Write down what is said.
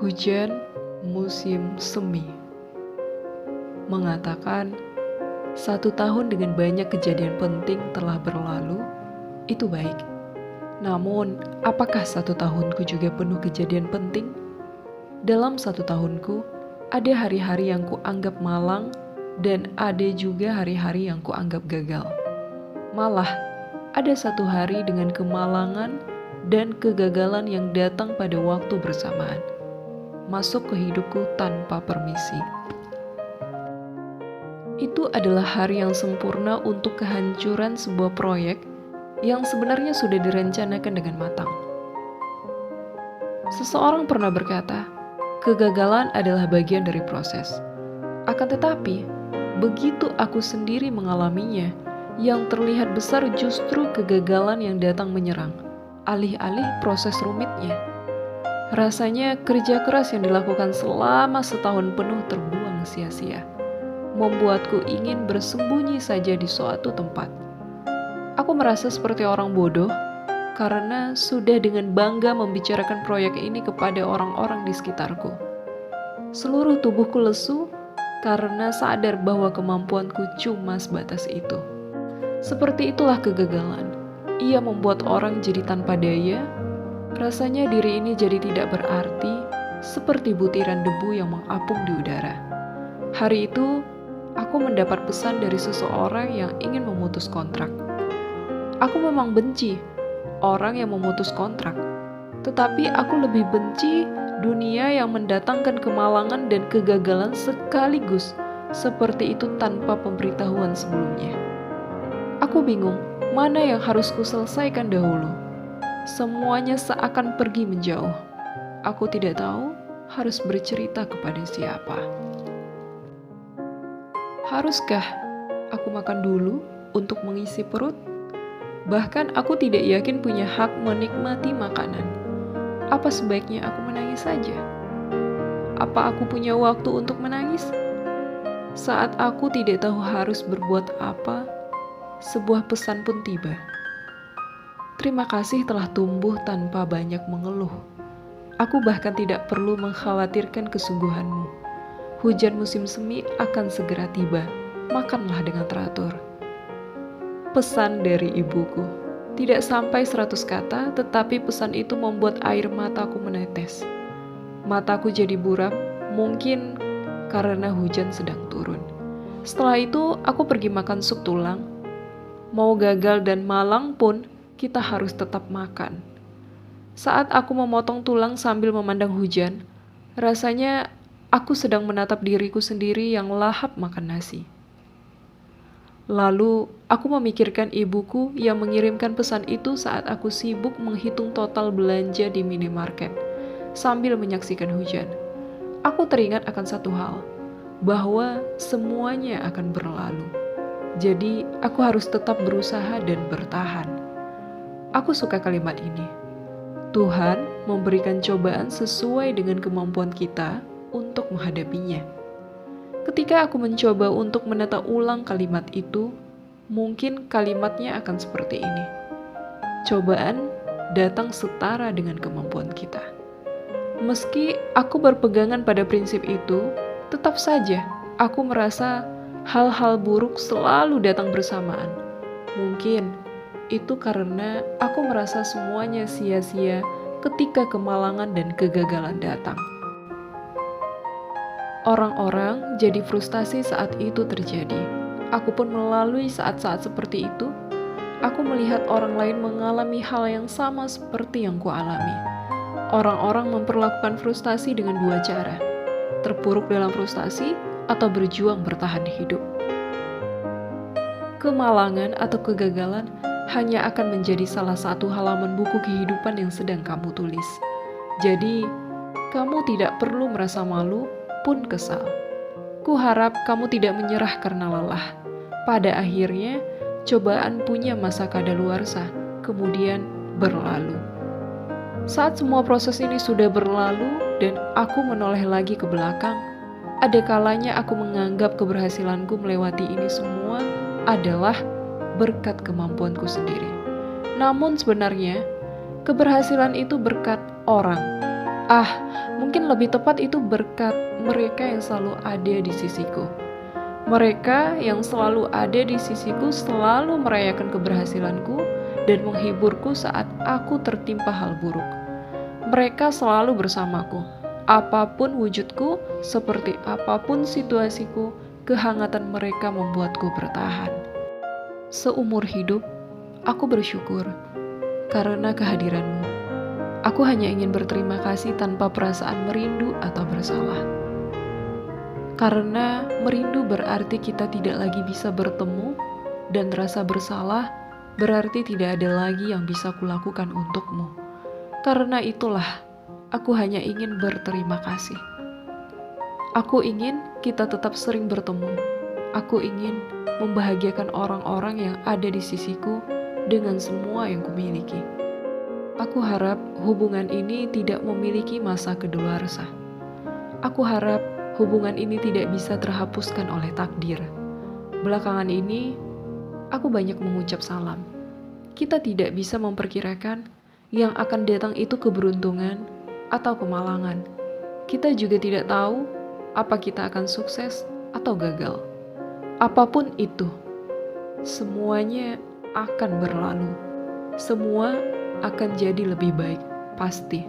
Hujan musim semi mengatakan 1 tahun dengan banyak kejadian penting telah berlalu, itu baik. Namun, apakah 1 tahunku juga penuh kejadian penting? Dalam 1 tahunku, ada hari-hari yang kuanggap malang dan ada juga hari-hari yang kuanggap gagal. Malah, ada 1 hari dengan kemalangan dan kegagalan yang datang pada waktu bersamaan, masuk ke hidupku tanpa permisi. Itu adalah hari yang sempurna untuk kehancuran sebuah proyek yang sebenarnya sudah direncanakan dengan matang. Seseorang pernah berkata, kegagalan adalah bagian dari proses. Akan tetapi, begitu aku sendiri mengalaminya, yang terlihat besar justru kegagalan yang datang menyerang, alih-alih proses rumitnya. Rasanya kerja keras yang dilakukan selama 1 tahun penuh terbuang sia-sia, membuatku ingin bersembunyi saja di suatu tempat. Aku merasa seperti orang bodoh karena sudah dengan bangga membicarakan proyek ini kepada orang-orang di sekitarku. Seluruh tubuhku lesu karena sadar bahwa kemampuanku cuma sebatas itu. Seperti itulah kegagalan. Ia membuat orang jadi tanpa daya. Rasanya diri ini jadi tidak berarti, seperti butiran debu yang mengapung di udara. Hari itu, aku mendapat pesan dari seseorang yang ingin memutus kontrak. Aku memang benci orang yang memutus kontrak, tetapi aku lebih benci dunia yang mendatangkan kemalangan dan kegagalan sekaligus, seperti itu tanpa pemberitahuan sebelumnya. Aku bingung, mana yang harus kuselesaikan dahulu. Semuanya seakan pergi menjauh. Aku tidak tahu harus bercerita kepada siapa. Haruskah aku makan dulu untuk mengisi perut? Bahkan aku tidak yakin punya hak menikmati makanan. Apa sebaiknya aku menangis saja? Apa aku punya waktu untuk menangis? Saat aku tidak tahu harus berbuat apa, sebuah pesan pun tiba. Terima kasih telah tumbuh tanpa banyak mengeluh. Aku bahkan tidak perlu mengkhawatirkan kesungguhanmu. Hujan musim semi akan segera tiba. Makanlah dengan teratur. Pesan dari ibuku. Tidak sampai 100 kata, tetapi pesan itu membuat air mataku menetes. Mataku jadi buram, mungkin karena hujan sedang turun. Setelah itu, aku pergi makan sup tulang. Mau gagal dan malang pun, kita harus tetap makan. Saat aku memotong tulang sambil memandang hujan, rasanya aku sedang menatap diriku sendiri yang lahap makan nasi. Lalu, aku memikirkan ibuku yang mengirimkan pesan itu saat aku sibuk menghitung total belanja di minimarket, sambil menyaksikan hujan. Aku teringat akan satu hal, bahwa semuanya akan berlalu. Jadi, aku harus tetap berusaha dan bertahan. Aku suka kalimat ini. Tuhan memberikan cobaan sesuai dengan kemampuan kita untuk menghadapinya. Ketika aku mencoba untuk menata ulang kalimat itu, mungkin kalimatnya akan seperti ini. Cobaan datang setara dengan kemampuan kita. Meski aku berpegangan pada prinsip itu, tetap saja aku merasa hal-hal buruk selalu datang bersamaan. Mungkin itu karena aku merasa semuanya sia-sia ketika kemalangan dan kegagalan datang. Orang-orang jadi frustasi saat itu terjadi. Aku pun melalui saat-saat seperti itu. Aku melihat orang lain mengalami hal yang sama seperti yang kualami. Orang-orang memperlakukan frustasi dengan 2 cara. Terpuruk dalam frustasi atau berjuang bertahan hidup. Kemalangan atau kegagalan hanya akan menjadi salah satu halaman buku kehidupan yang sedang kamu tulis. Jadi, kamu tidak perlu merasa malu pun kesal. Kuharap kamu tidak menyerah karena lelah. Pada akhirnya, cobaan punya masa kadaluarsa, kemudian berlalu. Saat semua proses ini sudah berlalu dan aku menoleh lagi ke belakang, ada kalanya aku menganggap keberhasilanku melewati ini semua adalah berkat kemampuanku sendiri. Namun sebenarnya, keberhasilan itu berkat orang. Mungkin lebih tepat itu berkat mereka yang selalu ada di sisiku. Mereka yang selalu ada di sisiku selalu merayakan keberhasilanku dan menghiburku saat aku tertimpa hal buruk. Mereka selalu bersamaku. Apapun wujudku, seperti apapun situasiku, kehangatan mereka membuatku bertahan. Seumur hidup, aku bersyukur karena kehadiranmu. Aku hanya ingin berterima kasih tanpa perasaan merindu atau bersalah. Karena merindu berarti kita tidak lagi bisa bertemu, dan rasa bersalah berarti tidak ada lagi yang bisa kulakukan untukmu. Karena itulah, aku hanya ingin berterima kasih. Aku ingin kita tetap sering bertemu. Aku ingin membahagiakan orang-orang yang ada di sisiku dengan semua yang kumiliki. Aku harap hubungan ini tidak memiliki masa kedaluarsa. Aku harap hubungan ini tidak bisa terhapuskan oleh takdir. Belakangan ini, aku banyak mengucap salam. Kita tidak bisa memperkirakan yang akan datang itu keberuntungan atau kemalangan. Kita juga tidak tahu apa kita akan sukses atau gagal. Apapun itu, semuanya akan berlalu. Semua akan jadi lebih baik, pasti.